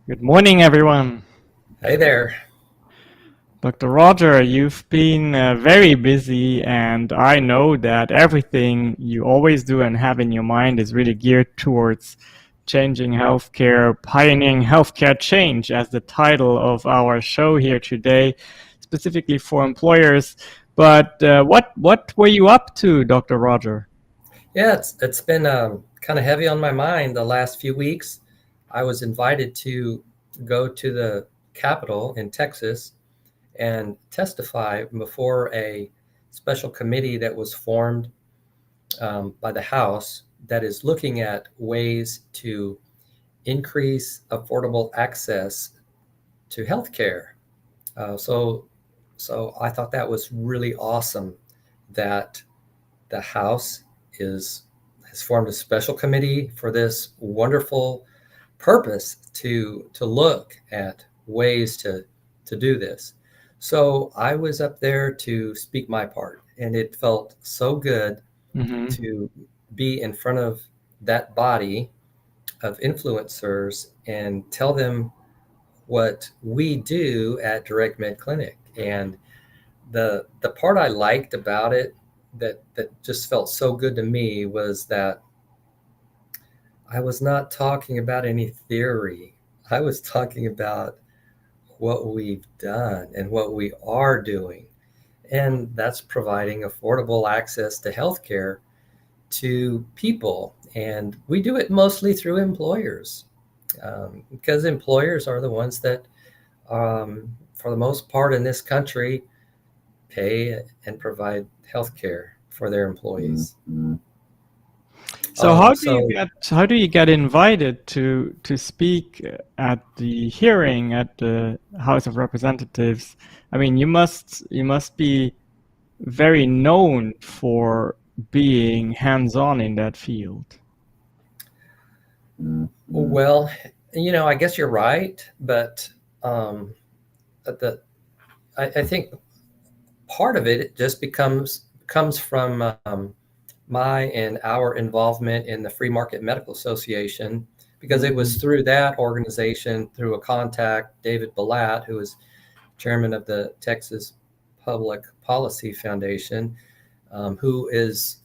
Good morning, everyone. Hey there. Dr. Roger, you've been very busy, and I know that everything you always do and have in your mind is really geared towards changing healthcare, pioneering healthcare change, as the title of our show here today, specifically for employers. But what were you up to, Dr. Roger? Yeah, it's been kind of heavy on my mind the last few weeks. I was invited to go to the Capitol in Texas and testify before a special committee that was formed by the House that is looking at ways to increase affordable access to healthcare. Uh, so, so I thought that was really awesome that the House is has formed a special committee for this wonderful purpose to look at ways to do this. So I was up there to speak my part, and it felt so good Hmm. to be in front of that body of influencers and tell them what we do at Direct Med Clinic. And the part I liked about it that just felt so good to me was that I was not talking about any theory. I was talking about what we've done and what we are doing. And that's providing affordable access to healthcare to people. And we do it mostly through employers because employers are the ones that, for the most part in this country, pay and provide health care for their employees. So So how do you get invited to speak at the hearing at the House of Representatives? I mean, you must be very known for being hands-on in that field. well, I guess you're right, but um, the I think part of it just comes from my and our involvement in the Free Market Medical Association, because it was Mhm. through that organization, through a contact, David Balat, who is chairman of the Texas Public Policy Foundation, who is,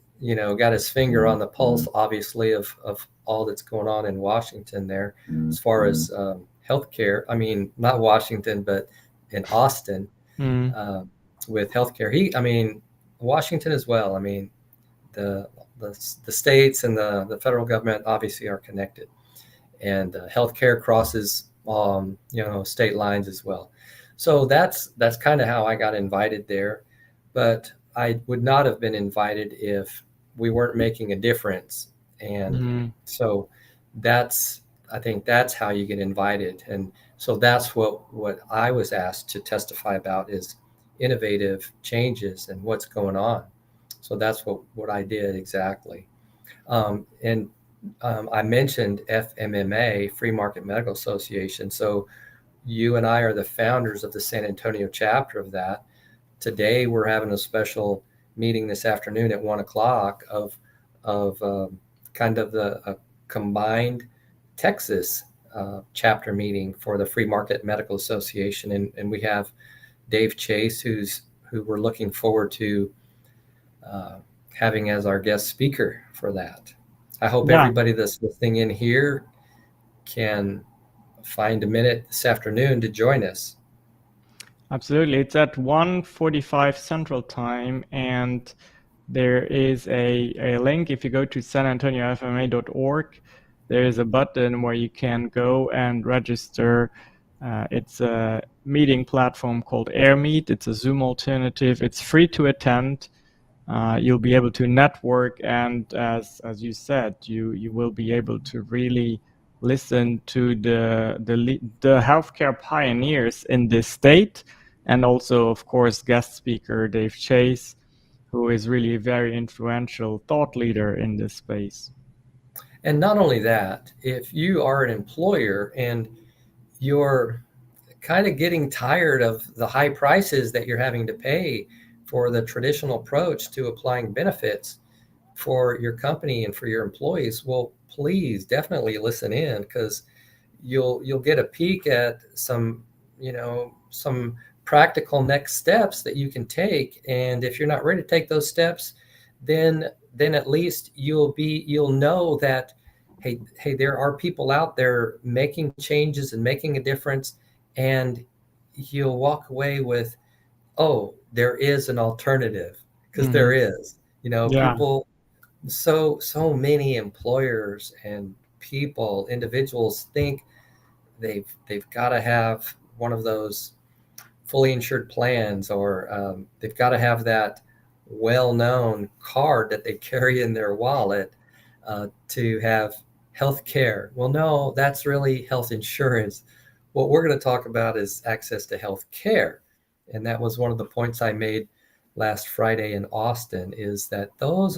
got his finger on the pulse, obviously, of all that's going on in Washington there, as far as healthcare. I mean, not Washington, but in Austin, Mm. uh, with healthcare. I mean, Washington as well. I mean, the the states and the federal government obviously are connected, and healthcare crosses state lines as well. So that's kind of how I got invited there, but I would not have been invited if we weren't making a difference. And Mhm. so that's I think that's how you get invited. And so that's what I was asked to testify about is innovative changes and what's going on. So that's what I did exactly. And I mentioned FMMA, Free Market Medical Association. So you and I are the founders of the San Antonio chapter of that. Today we're having a special meeting this afternoon at 1 o'clock of kind of the combined Texas chapter meeting for the Free Market Medical Association, and we have Dave Chase, who we're looking forward to uh, having as our guest speaker for that. I hope Yeah, everybody that's listening in here can find a minute this afternoon to join us. absolutely. It's at 1:45 Central Time, and there is a link. If you go to sanantoniofma.org, there is a button where you can go and register. It's a meeting platform called AirMeet. It's a Zoom alternative. It's free to attend. You'll be able to network, and as you said, you will be able to really listen to the healthcare pioneers in this state, and also, of course, guest speaker Dave Chase, who is really a very influential thought leader in this space. And not only that, if you are an employer and you're kind of getting tired of the high prices that you're having to pay for the traditional approach to applying benefits for your company and for your employees, well, please definitely listen in, because you'll get a peek at some, some practical next steps that you can take. And if you're not ready to take those steps, then at least you'll know that, hey, there are people out there making changes and making a difference. And you'll walk away with, oh, there is an alternative, because Hmm. there is. Yeah. People, so many employers and people, individuals think they've got to have one of those fully insured plans, or they've got to have that well-known card that they carry in their wallet to have health care. Well, no, that's really health insurance. What we're going to talk about is access to health care. And that was one of the points I made last Friday in Austin, is that those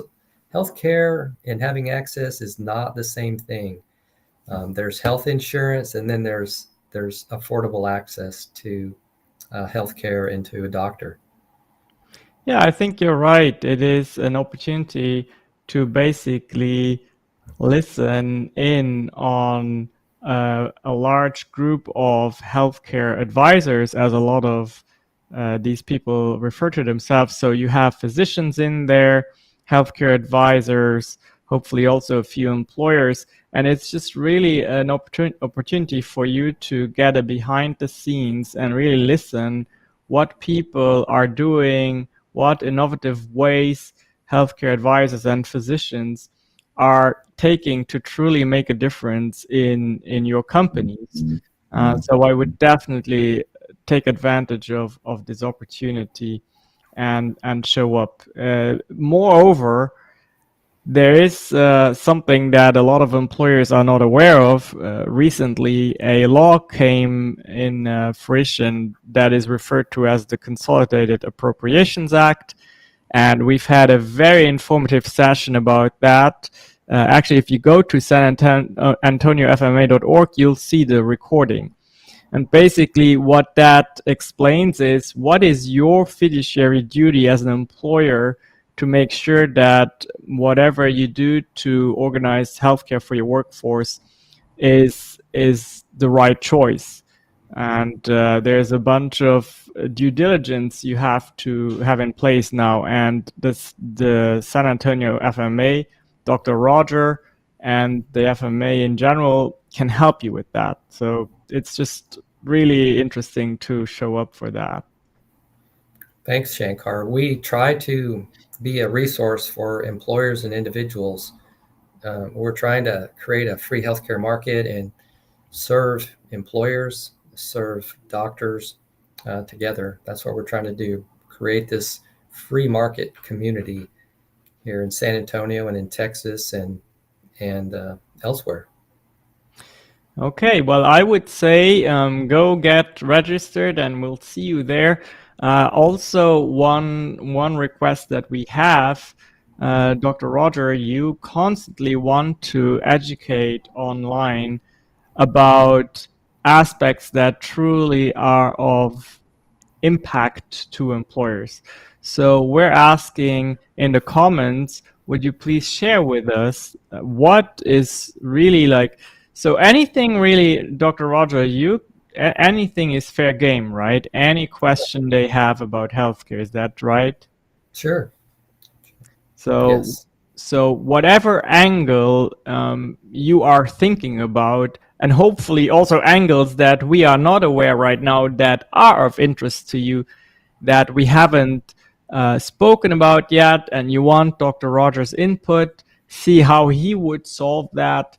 health care and having access is not the same thing. There's health insurance, and then there's affordable access to healthcare and to a doctor. Yeah, I think you're right. It is an opportunity to basically listen in on a large group of healthcare advisors, as a lot of these people refer to themselves. So you have physicians in there, healthcare advisors, hopefully also a few employers. And it's just really an opportunity for you to get a behind the scenes and really listen what people are doing, what innovative ways healthcare advisors and physicians are taking to truly make a difference in your companies. So I would definitely take advantage of this opportunity and show up. Moreover, there is something that a lot of employers are not aware of. Recently, a law came in fruition that is referred to as the Consolidated Appropriations Act, and we've had a very informative session about that. Actually, if you go to sanantoniofma.org, you'll see the recording. And basically, what that explains is what is your fiduciary duty as an employer to make sure that whatever you do to organize healthcare for your workforce is the right choice. And there's a bunch of due diligence you have to have in place now. And the San Antonio FMA, Dr. Roger, and the FMA in general can help you with that. So it's just really interesting to show up for that. Thanks, Shankar. We try to be a resource for employers and individuals. We're trying to create a free healthcare market and serve employers, serve doctors together. That's what we're trying to do, create this free market community here in San Antonio and in Texas and elsewhere. Okay, well, I would say go get registered, and we'll see you there. Also, one request that we have, Dr. Roger, you constantly want to educate online about aspects that truly are of impact to employers. So we're asking in the comments, would you please share with us what is really like, so anything really, Dr. Roger, anything is fair game, right? Any question they have about healthcare, is that right? Sure. So, Yes. so whatever angle you are thinking about, and hopefully also angles that we are not aware right now that are of interest to you, that we haven't spoken about yet, and you want Dr. Rogers' input, see how he would solve that.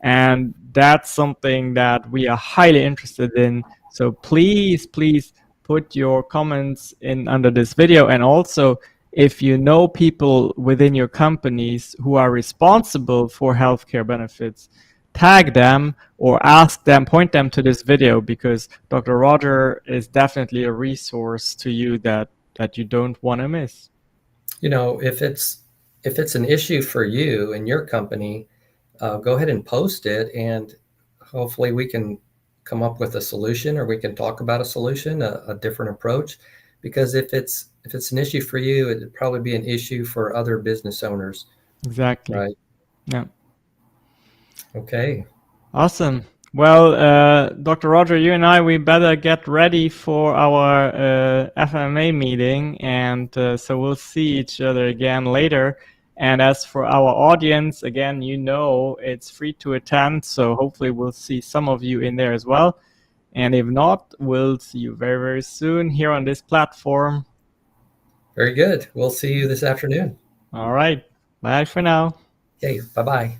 And that's something that we are highly interested in. So please, please put your comments in under this video. And also, if you know people within your companies who are responsible for healthcare benefits, tag them or ask them, point them to this video, because Dr. Roger is definitely a resource to you that you don't want to miss. If it's an issue for you and your company, go ahead and post it, and hopefully we can come up with a solution, or we can talk about a solution, a different approach. Because if it's an issue for you, it'd probably be an issue for other business owners, Exactly. right? Yeah. Okay. Awesome. Well, Dr. Roger, you and I, we better get ready for our FMA meeting, and so we'll see each other again later. And as for our audience, again, it's free to attend, so hopefully we'll see some of you in there as well. And if not, we'll see you very, very soon here on this platform. Very good. We'll see you this afternoon. All right. Bye for now. Okay, bye-bye.